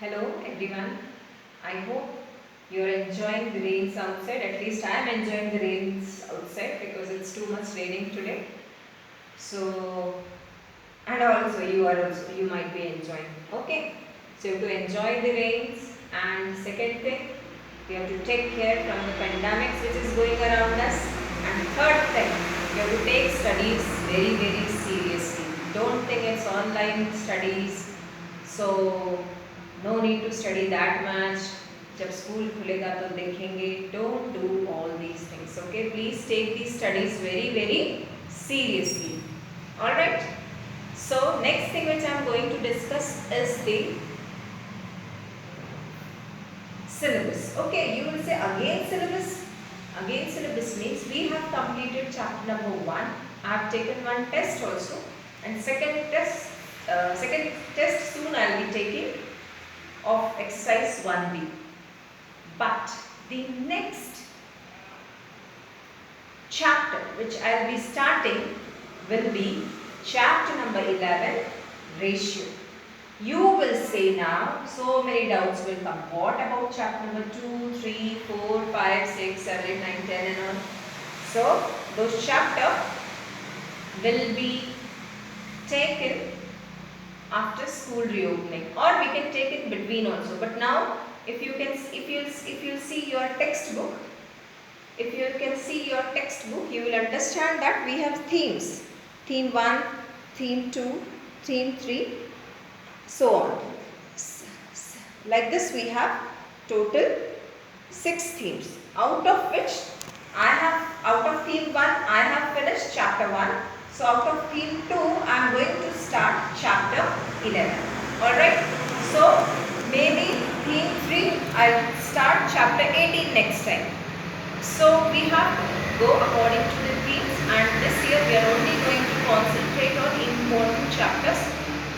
Hello everyone. I hope you are enjoying the rains outside. At least I am enjoying the rains outside because it's too much raining today. So, and also you might be enjoying. Okay. So you have to enjoy the rains, and second thing, we have to take care from the pandemics which is going around us, and third thing, you have to take studies very seriously. Don't think it's online studies. So no need to study that much. जब school खुलेगा तो देखेंगे. Don't do all these things. Okay, please take the studies very seriously. All right. So next thing which I am going to discuss is the syllabus. Okay, you will say again syllabus. Again syllabus means we have completed chapter number 1. I have taken one test also, and second test soon I will be taking of exercise 1B. But the next chapter which I will be starting will be chapter number 11, ratio. You will say now, so many doubts will come. What about chapter number 2, 3, 4, 5, 6, 7, 8, 9, 10 and all? So those chapters will be taken after school reopening, or we can take it between also. But now if you see your textbook, you will understand that we have themes. Theme 1, theme 2, theme 3, so on. Like this we have total 6 themes, out of theme 1 I have finished chapter 1. So out of theme 2 I am going to start chapter 11. Alright. So maybe theme 3 I will start chapter 18 next time. So we have to go according to the themes, and this year we are only going to concentrate on important chapters.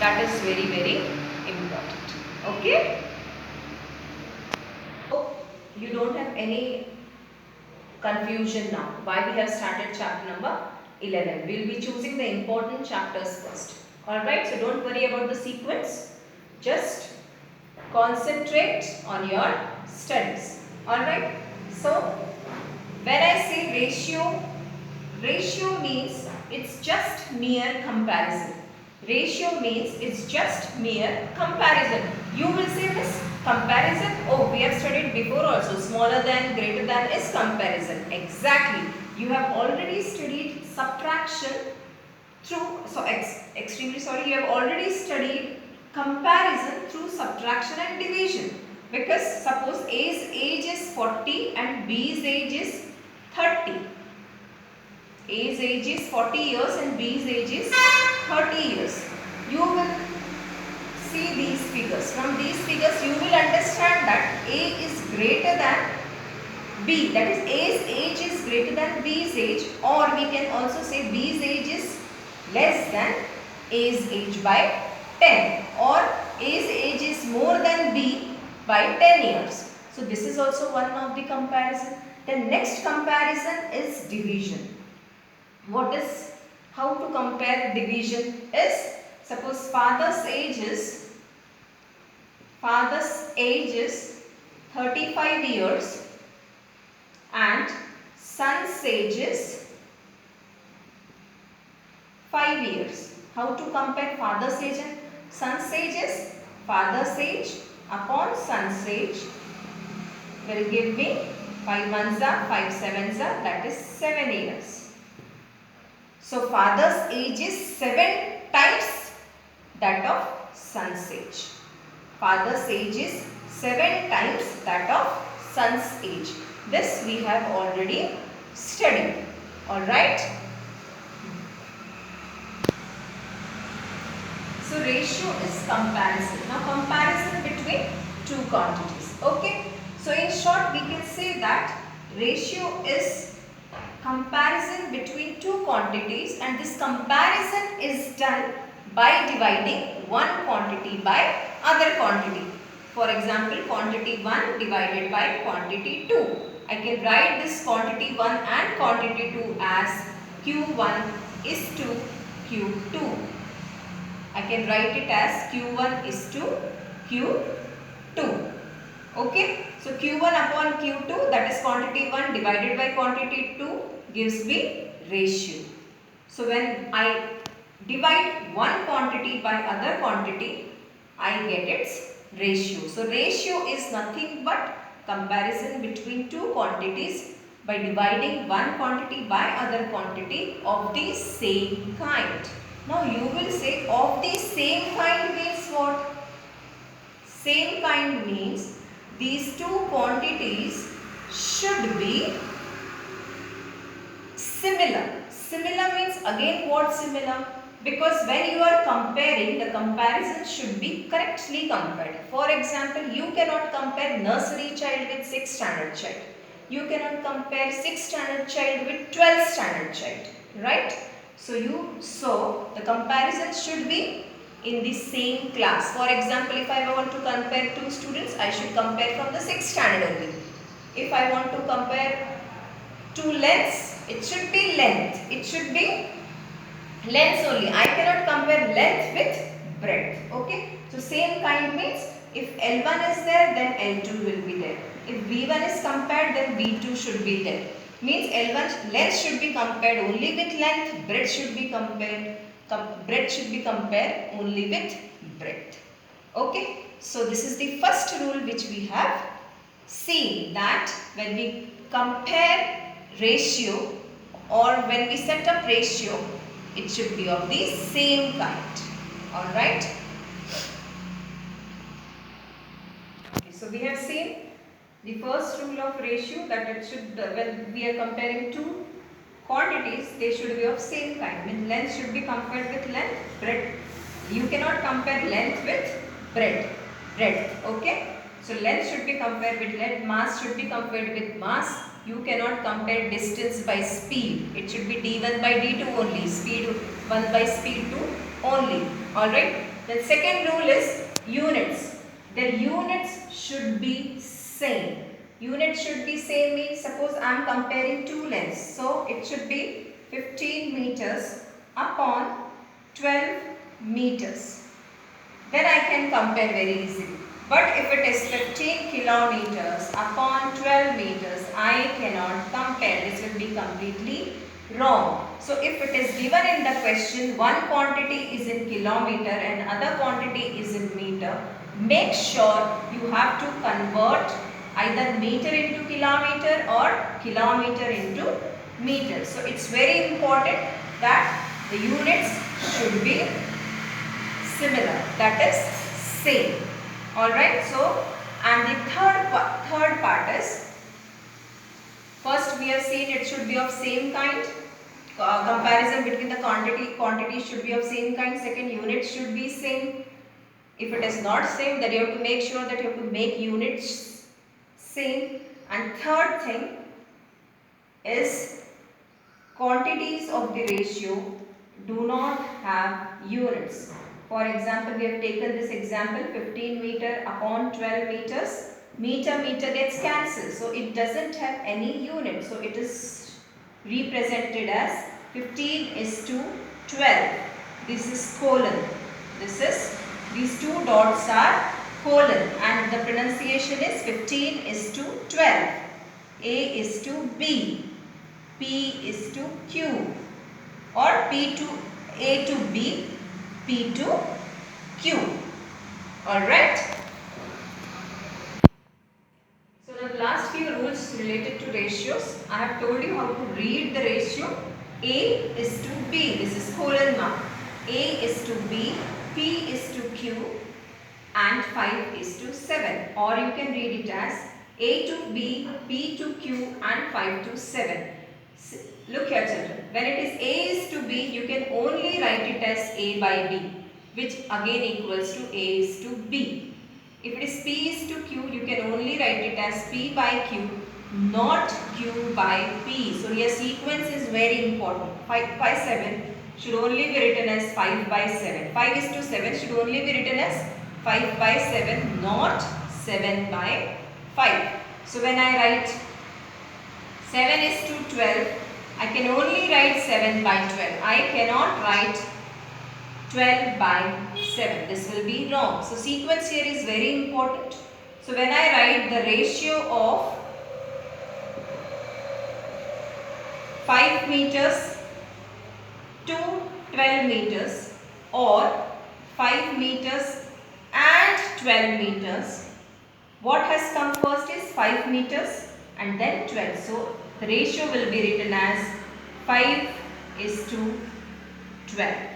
That is very important. Okay. So you don't have any confusion now why we have started chapter number 11. We will be choosing the important chapters first. Alright, so don't worry about the sequence. Just concentrate on your studies. Alright, so when I say ratio means it's just mere comparison. Ratio means it's just mere comparison. You will say this comparison, oh we have studied before also, smaller than, greater than is comparison. Exactly. You have already studied subtraction through, extremely sorry, you have already studied comparison through subtraction and division. Because suppose A's age is 40 and B's age is 30. A's age is 40 years and B's age is 30 years. You will see these figures. From these figures you will understand that A is greater than B, that is A's age is greater than B's age, or we can also say B's age is less than A's age by 10, or A's age is more than B by 10 years. So this is also one of the comparison. The next comparison is division. How to compare division is, suppose father's age is 35 years and son's age is 5 years. How to compare father's age and son's age is father's age upon son's age will give me 5 ones are 5 sevens are, that is 7 years. So father's age is 7 times that of son's age. Father's age is 7 times that of son's age. This we have already studied. Alright. So ratio is comparison. Now comparison between two quantities. Okay. So in short we can say that ratio is comparison between two quantities, and this comparison is done by dividing one quantity by other quantity. For example, quantity 1 divided by quantity 2. I can write this quantity 1 and quantity 2 as Q1 is to Q2. I can write it as Q1 is to Q2. 2. Okay, so Q1 upon Q2, that is quantity 1 divided by quantity 2 gives me ratio. So when I divide one quantity by other quantity, I get its ratio. So ratio is nothing but comparison between two quantities by dividing one quantity by other quantity of the same kind. Now you will say of the same kind means what? Same kind means these two quantities should be similar. Similar means again what similar? Because when you are comparing, the comparison should be correctly compared. For example, you cannot compare nursery child with 6th standard child. You cannot compare 6th standard child with 12th standard child. Right? So the comparison should be in the same class. For example, if I want to compare two students, I should compare from the 6th standard only. If I want to compare two lengths, it should be length. It should be lengths only. I cannot compare length with breadth. Okay. So same kind means if L1 is there, then L2 will be there. If V1 is compared, then V2 should be there. Means L1 length should be compared only with length. Breadth should be compared. Breadth should be compared only with breadth. Okay. So this is the first rule which we have seen, that when we compare ratio or when we set up ratio, it should be of the same kind. Alright. Okay, so we have seen the first rule of ratio, that it should, when we are comparing two quantities, they should be of same kind. Means length should be compared with length, breadth. You cannot compare length with breadth. Okay. So length should be compared with length, mass should be compared with mass. You cannot compare distance by speed. It should be d1 by d2 only, speed 1 by speed 2 only. Alright. The second rule is units. The units should be same. Units should be same means, suppose I am comparing two lengths. So it should be 15 meters upon 12 meters. Then I can compare very easily. But if it is 15 kilometers upon 12 meters, I cannot compare. This will be completely wrong. So if it is given in the question, one quantity is in kilometer and other quantity is in meter, make sure you have to convert either meter into kilometer or kilometer into meter. So it's very important that the units should be similar, that is same. Alright, so and the third part is, first we have seen it should be of same kind. Comparison between the quantity should be of same kind. Second, units should be same. If it is not same, then you have to make sure that you have to make units same. And third thing is, quantities of the ratio do not have units. For example, we have taken this example, 15 meter upon 12 meters. Meter gets cancelled. So it doesn't have any unit. So it is represented as 15 is to 12. This is colon. These two dots are colon, and the pronunciation is 15 is to 12. A is to B. P is to Q. Or P to A to B. P to Q. Alright. So the last few rules related to ratios. I have told you how to read the ratio. A is to B. This is colon mark. A is to B. P is to Q. And 5 is to 7. Or you can read it as A to B, P to Q and 5 to 7. Look here children, when it is A is to B, you can only write it as A by B, which again equals to A is to B. If it is P is to Q, you can only write it as P by Q, not Q by P. So here sequence is very important. 5 by 7 should only be written as 5 by 7. 5 is to 7 should only be written as 5 by 7, not 7 by 5. So when I write 7 is to 12, I can only write 7 by 12. I cannot write 12 by 7. This will be wrong. So sequence here is very important. So when I write the ratio of 5 meters to 12 meters or 5 meters and 12 meters, what has come first is 5 meters and then 12. So the ratio will be written as 5:12.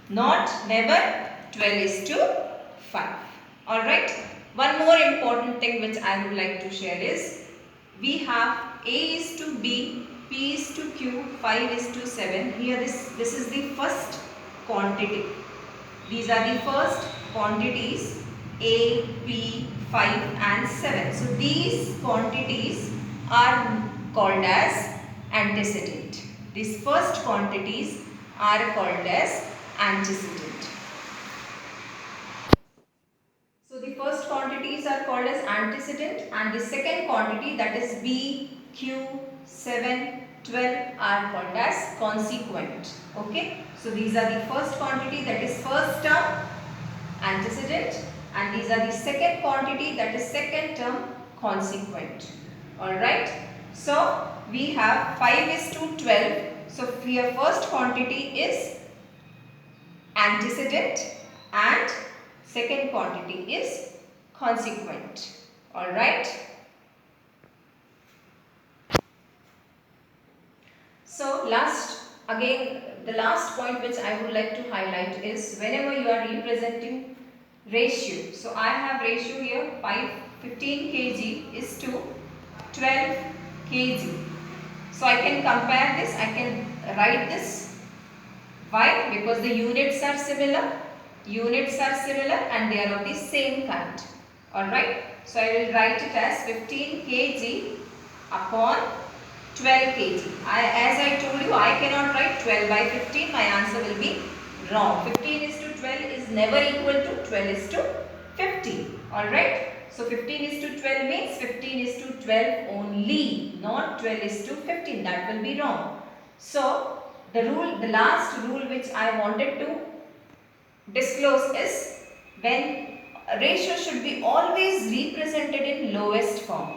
Not never 12:5. Alright. One more important thing which I would like to share is we have A is to B, P is to Q, 5:7. Here this is the first quantity. These are the first quantities A, P, 5 and 7. So these quantities are called as antecedent. These first quantities are called as antecedent. So the first quantities are called as antecedent and the second quantity, that is B, Q, 7, 12 are called as consequent. Okay. So these are the first quantity, that is first term, antecedent, and these are the second quantity, that is second term, consequent. Alright. So we have 5:12. So here first quantity is antecedent and second quantity is consequent. Alright. So the last point which I would like to highlight is whenever you are representing ratio. So I have ratio here 15 kg is to 12 kg. So I can compare this, I can write this. Why? Because the units are similar. Units are similar and they are of the same kind. Alright. So I will write it as 15 kg upon 12 kg. As I told you, I cannot write 12/15. My answer will be wrong. 15:12 is never equal to 12:15. Alright. So 15:12 means 15:12 only, not 12:15. That will be wrong. So the last rule which I wanted to disclose is when a ratio should be always represented in lowest form.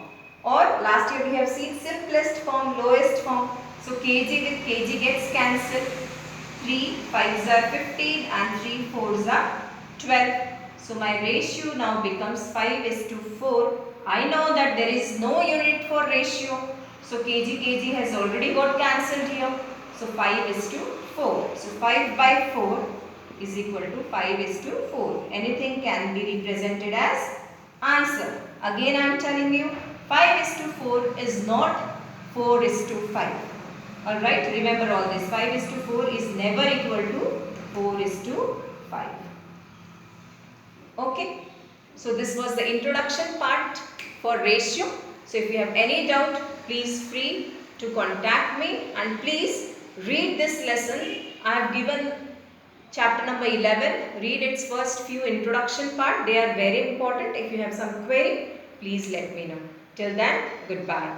Or last year we have seen simplest form, lowest form. So kg with kg gets cancelled. 3 5s are 15 and 3 4s are 12. So my ratio now becomes 5:4. I know that there is no unit for ratio. So kg has already got cancelled here. So 5:4. So 5/4 is equal to 5:4. Anything can be represented as answer. Again I am telling you, 5:4 is not 4:5. Alright, remember all this. 5:4 is never equal to 4:5. Okay, so this was the introduction part for ratio. So if you have any doubt, please free to contact me and please read this lesson. I have given chapter number 11. Read its first few introduction part. They are very important. If you have some query, please let me know. Till then, goodbye.